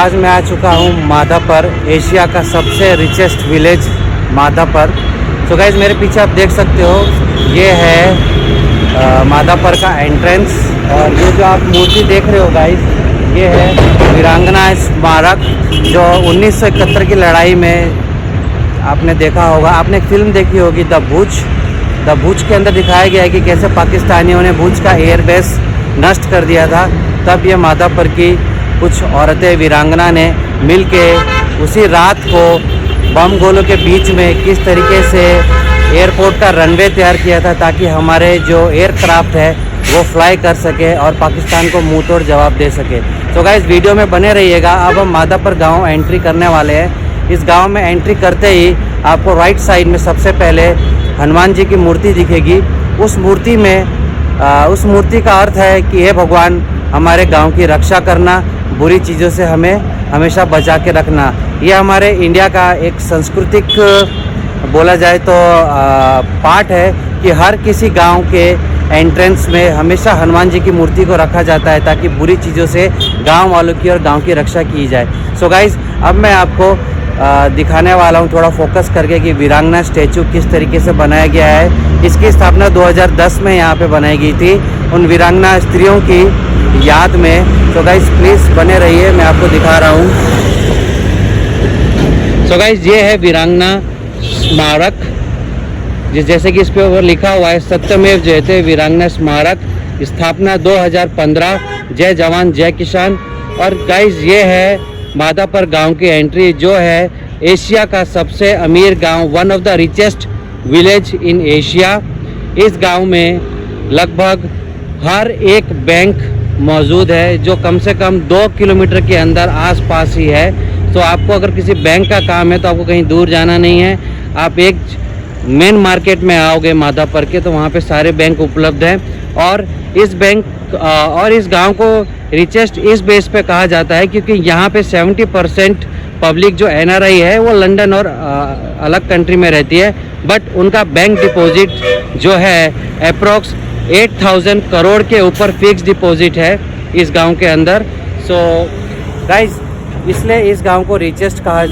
आज मैं आ चुका हूँ माधापर, एशिया का सबसे रिचेस्ट विलेज माधापर। तो गाइज मेरे पीछे आप देख सकते हो, ये है माधापर का एंट्रेंस। और ये जो आप मूर्ति देख रहे हो गाइज, ये है वीरांगना स्मारक, जो 1971 की लड़ाई में आपने देखा होगा। आपने एक फिल्म देखी होगी द भुज के अंदर दिखाया गया है कि कैसे पाकिस्तानियों ने भुज का एयरबेस नष्ट कर दिया था। तब ये माधापर की कुछ औरतें वीरांगना ने मिल के उसी रात को बम गोलों के बीच में किस तरीके से एयरपोर्ट का रनवे तैयार किया था, ताकि हमारे जो एयरक्राफ्ट है वो फ्लाई कर सके और पाकिस्तान को मुंह तोड़ जवाब दे सके। तो गाइस वीडियो में बने रहिएगा। अब हम माधापर गांव एंट्री करने वाले हैं। इस गांव में एंट्री करते ही आपको राइट साइड में सबसे पहले हनुमान जी की मूर्ति दिखेगी। उस मूर्ति का अर्थ है कि हे भगवान, हमारे गांव की रक्षा करना, बुरी चीज़ों से हमें हमेशा बचा के रखना। ये हमारे इंडिया का एक सांस्कृतिक बोला जाए तो पार्ट है कि हर किसी गांव के एंट्रेंस में हमेशा हनुमान जी की मूर्ति को रखा जाता है, ताकि बुरी चीज़ों से गांव वालों की और गांव की रक्षा की जाए। सो गाइज़, अब मैं आपको दिखाने वाला हूँ थोड़ा फोकस करके कि वीरांगना स्टैचू किस तरीके से बनाया गया है। इसकी स्थापना 2010 में यहाँ पे बनाई गई थी, उन वीरांगना स्त्रियों की याद में। तो गाइस प्लीज़ बने रहिए, मैं आपको दिखा रहा हूँ। तो गाइस ये है वीरांगना स्मारक, जैसे कि इस पे ऊपर लिखा हुआ है सत्यमेव जयते वीरांगना स्मारक, स्थापना 2015, जय जवान जय किसान। और गाइस ये है माधापर गांव की एंट्री, जो है एशिया का सबसे अमीर गांव, one of the richest village in Asia. इस गांव में लगभग हर एक बैंक मौजूद है, जो कम से कम 2 किलोमीटर के अंदर आसपास ही है। तो आपको अगर किसी बैंक का काम है तो आपको कहीं दूर जाना नहीं है। आप एक मेन मार्केट में आओगे माधापर के, तो वहाँ पे सारे बैंक उपलब्ध हैं। और इस गांव को रिचेस्ट इस बेस पे कहा जाता है क्योंकि यहाँ पे 70% पब्लिक जो NRI है वो लंदन और अलग कंट्री में रहती है, बट उनका बैंक डिपॉजिट जो है अप्रोक्स 8,000 करोड़ के ऊपर फिक्स डिपॉजिट है इस गांव के अंदर। सो गाइज, इसलिए इस गांव को रिचेस्ट कहा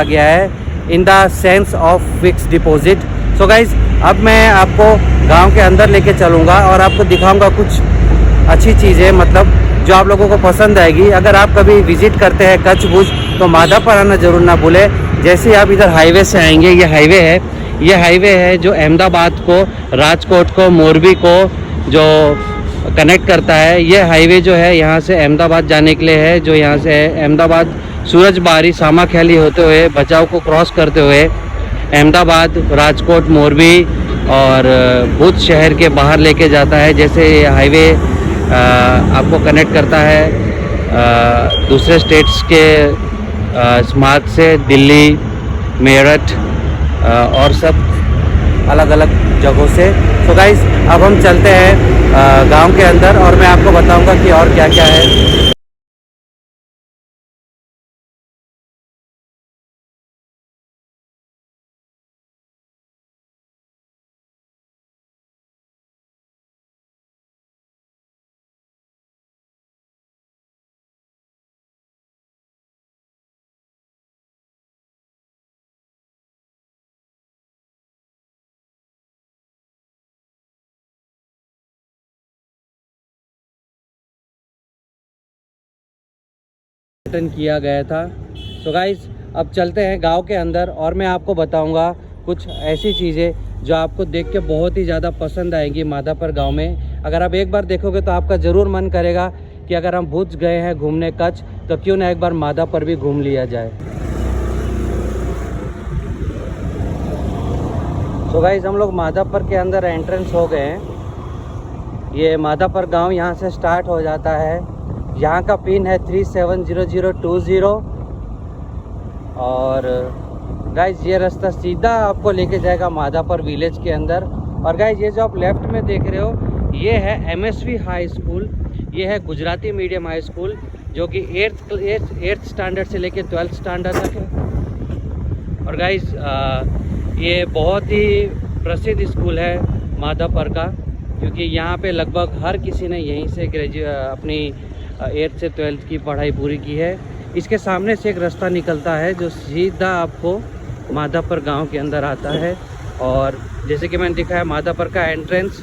गया है in the sense of fix deposit. So guys, अब मैं आपको गांव के अंदर लेके चलूँगा और आपको दिखाऊंगा कुछ अच्छी चीज़ें, मतलब जो आप लोगों को पसंद आएगी। अगर आप कभी विजिट करते हैं कच्छ भुज, तो माधापर आना ज़रूर ना भूलें। जैसे आप इधर हाईवे से आएंगे, ये हाईवे है जो अहमदाबाद को, राजकोट को, मोरबी को जो कनेक्ट करता है। ये हाईवे जो है यहाँ से अहमदाबाद जाने के लिए है, जो यहाँ से अहमदाबाद सूरजबारी सामाख्याली होते हुए भचाऊ को क्रॉस करते हुए अहमदाबाद, राजकोट, मोरबी और भुज शहर के बाहर लेके जाता है। जैसे ये हाईवे आपको कनेक्ट करता है दूसरे स्टेट्स के मार्ग से, दिल्ली, मेरठ और सब अलग अलग जगहों से। तो गाइस, अब हम चलते हैं गांव के अंदर और मैं आपको बताऊंगा कि और क्या क्या है। किया गया था। तो गाइस, अब चलते हैं गांव के अंदर और मैं आपको बताऊंगा कुछ ऐसी चीज़ें जो आपको देख के बहुत ही ज़्यादा पसंद आएंगी माधापर गांव में। अगर आप एक बार देखोगे तो आपका ज़रूर मन करेगा कि अगर हम भुज गए हैं घूमने कच्छ, तो क्यों ना एक बार माधापर भी घूम लिया जाए। तो गाइस, हम लोग माधापर के अंदर एंट्रेंस हो गए हैं। ये माधापर गाँव यहाँ से स्टार्ट हो जाता है। यहाँ का पिन है 370020। और गाइज ये रास्ता सीधा आपको लेके जाएगा माधापर विलेज के अंदर। और गाइज ये जो आप लेफ्ट में देख रहे हो, ये है MSV हाई स्कूल। ये है गुजराती मीडियम हाई स्कूल, जो कि 8th स्टैंडर्ड से लेके 12th स्टैंडर्ड तक है। और गाइज ये बहुत ही प्रसिद्ध स्कूल है माधापर का, क्योंकि यहाँ पे लगभग हर किसी ने यहीं से अपनी 8th से 12th की पढ़ाई पूरी की है। इसके सामने से एक रास्ता निकलता है जो सीधा आपको माधापर गांव के अंदर आता है। और जैसे कि मैंने दिखाया माधापर का एंट्रेंस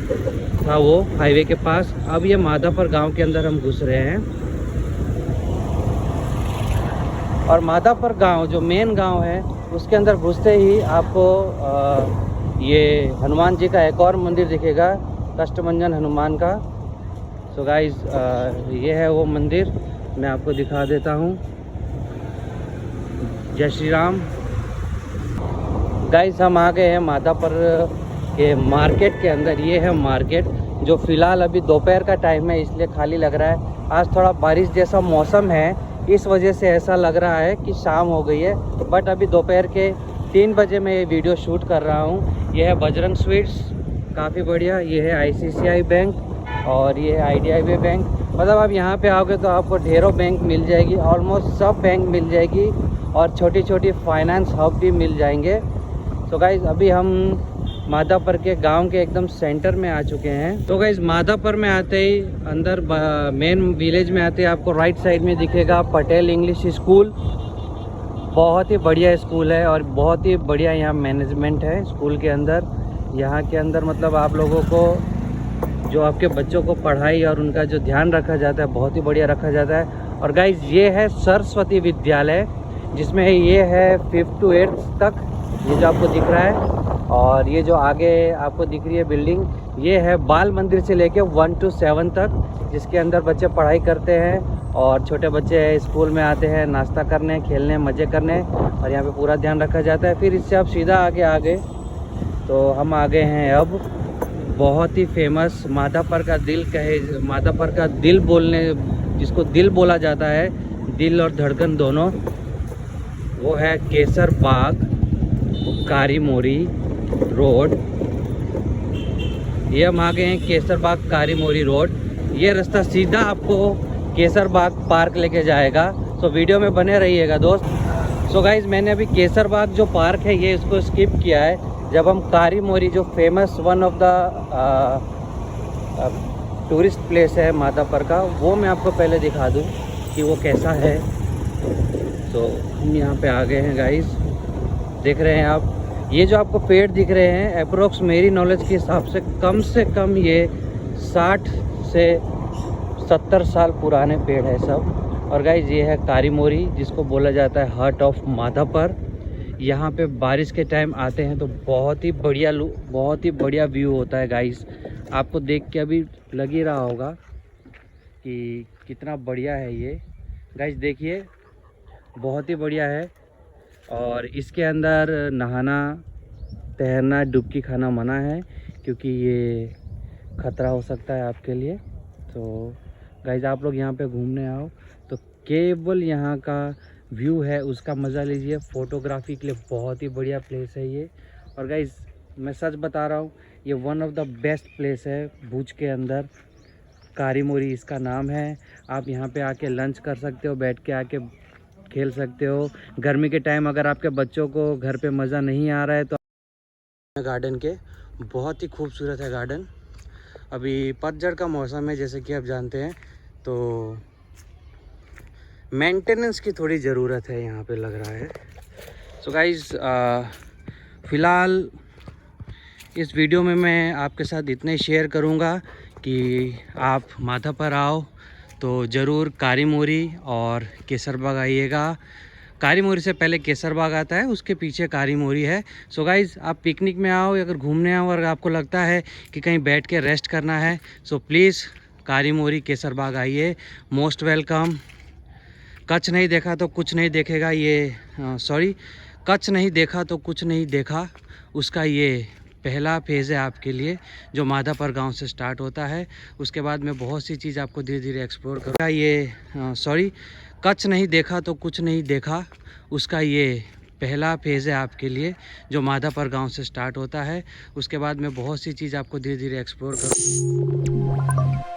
था वो हाईवे के पास। अब ये माधापर गांव के अंदर हम घुस रहे हैं। और माधापर गांव जो मेन गांव है उसके अंदर घुसते ही आपको ये हनुमान जी का एक और मंदिर दिखेगा, कष्टभंजन हनुमान का। सो गाइस ये है वो मंदिर, मैं आपको दिखा देता हूँ। जय श्री राम। गाइस हम आ गए हैं माधापर के मार्केट के अंदर। ये है मार्केट जो फ़िलहाल अभी दोपहर का टाइम है इसलिए खाली लग रहा है। आज थोड़ा बारिश जैसा मौसम है, इस वजह से ऐसा लग रहा है कि शाम हो गई है। बट अभी दोपहर के 3 बजे मैं ये वीडियो शूट कर रहा हूँ। ये है बजरंग स्वीट्स, काफ़ी बढ़िया। ये है ICICI बैंक और ये है IDIB बैंक। मतलब आप यहाँ पे आओगे तो आपको ढेरों बैंक मिल जाएगी, ऑलमोस्ट सब बैंक मिल जाएगी और छोटी छोटी फाइनेंस हब भी मिल जाएंगे। तो गाइज़ अभी हम माधापर के गांव के एकदम सेंटर में आ चुके हैं। तो गाइज़ माधापर में आते ही अंदर मेन विलेज में आते ही आपको राइट साइड में दिखेगा पटेल इंग्लिश स्कूल। बहुत ही बढ़िया स्कूल है और बहुत ही बढ़िया यहाँ मैनेजमेंट है स्कूल के अंदर। यहाँ के अंदर मतलब आप लोगों को जो आपके बच्चों को पढ़ाई और उनका जो ध्यान रखा जाता है बहुत ही बढ़िया रखा जाता है। और गाइज़ ये है सरस्वती विद्यालय जिसमें ये है 5th to 8th तक, ये जो आपको दिख रहा है। और ये जो आगे आपको दिख रही है बिल्डिंग, ये है बाल मंदिर से लेके 1 to 7 तक, जिसके अंदर बच्चे पढ़ाई करते हैं और छोटे बच्चे स्कूल में आते हैं नाश्ता करने, खेलने, मज़े करने और यहाँ पे पूरा ध्यान रखा जाता है। फिर इससे आप सीधा आगे आ गए तो हम आ गए हैं अब बहुत ही फेमस माधापर का दिल कहे, माधापर का दिल बोलने, जिसको दिल बोला जाता है, दिल और धड़कन दोनों, वो है केसर बाग कारी मोरी रोड। ये हम आ गए हैं केसर बाग कारी मोरी रोड। ये रास्ता सीधा आपको केसर बाग पार्क लेके जाएगा। सो वीडियो में बने रहिएगा दोस्त। सो गाइज मैंने अभी केसर बाग जो पार्क है ये इसको स्किप किया है। जब हम कारी मोरी जो famous one of the tourist place है माधापर का, वो मैं आपको पहले दिखा दूँ कि वो कैसा है। तो हम यहाँ पे आ गए हैं गाइज, देख रहे हैं आप। ये जो आपको पेड़ दिख रहे हैं अप्रोक्स मेरी नॉलेज के हिसाब से कम ये 60 से 70 साल पुराने पेड़ है सब। और गाइज ये है कारी मोरी जिसको बोला जाता है हार्ट ऑफ माधापर। यहाँ पे बारिश के टाइम आते हैं तो बहुत ही बढ़िया व्यू होता है गाइज। आपको देख के अभी लग ही रहा होगा कि कितना बढ़िया है ये। गाइज देखिए बहुत ही बढ़िया है। और इसके अंदर नहाना, तैरना, डुबकी खाना मना है क्योंकि ये ख़तरा हो सकता है आपके लिए। तो गाइज आप लोग यहाँ पे घूमने आओ तो केवल यहाँ का व्यू है उसका मज़ा लीजिए। फ़ोटोग्राफी के लिए बहुत ही बढ़िया प्लेस है ये। और गाइज मैं सच बता रहा हूँ, ये one of the best place है भुज के अंदर। कारी मोरी इसका नाम है। आप यहाँ पे आके लंच कर सकते हो, बैठ के आके खेल सकते हो। गर्मी के टाइम अगर आपके बच्चों को घर पे मज़ा नहीं आ रहा है तो गार्डन के बहुत ही खूबसूरत है गार्डन। अभी पतझड़ का मौसम है जैसे कि आप जानते हैं, तो मेंटेनेंस की थोड़ी ज़रूरत है यहाँ पे लग रहा है। सो गाइज़ फ़िलहाल इस वीडियो में मैं आपके साथ इतना ही शेयर करूँगा कि आप माधापर आओ तो ज़रूर कारी मोरी और केसर बाग आइएगा। कारी मोरी से पहले केसर बाग आता है, उसके पीछे कारी मोरी है। सो गाइज़ आप पिकनिक में आओ, अगर घूमने आओ और आपको लगता है कि कहीं बैठ के रेस्ट करना है, सो प्लीज़ कारी मोरी केसर बाग आइए। Most welcome. कच्छ नहीं देखा तो कुछ नहीं देखेगा, ये कच्छ नहीं देखा तो कुछ नहीं देखा, उसका ये पहला फेज़ है आपके लिए जो माधापर गांव से स्टार्ट होता है। उसके बाद में बहुत सी चीज़ आपको धीरे धीरे एक्सप्लोर करूँगा। ये कच्छ नहीं देखा तो कुछ नहीं देखा, उसका ये पहला फेज़ है आपके लिए जो माधापर गांव से स्टार्ट होता है। उसके बाद में बहुत सी चीज़ आपको धीरे धीरे एक्सप्लोर करूँगा।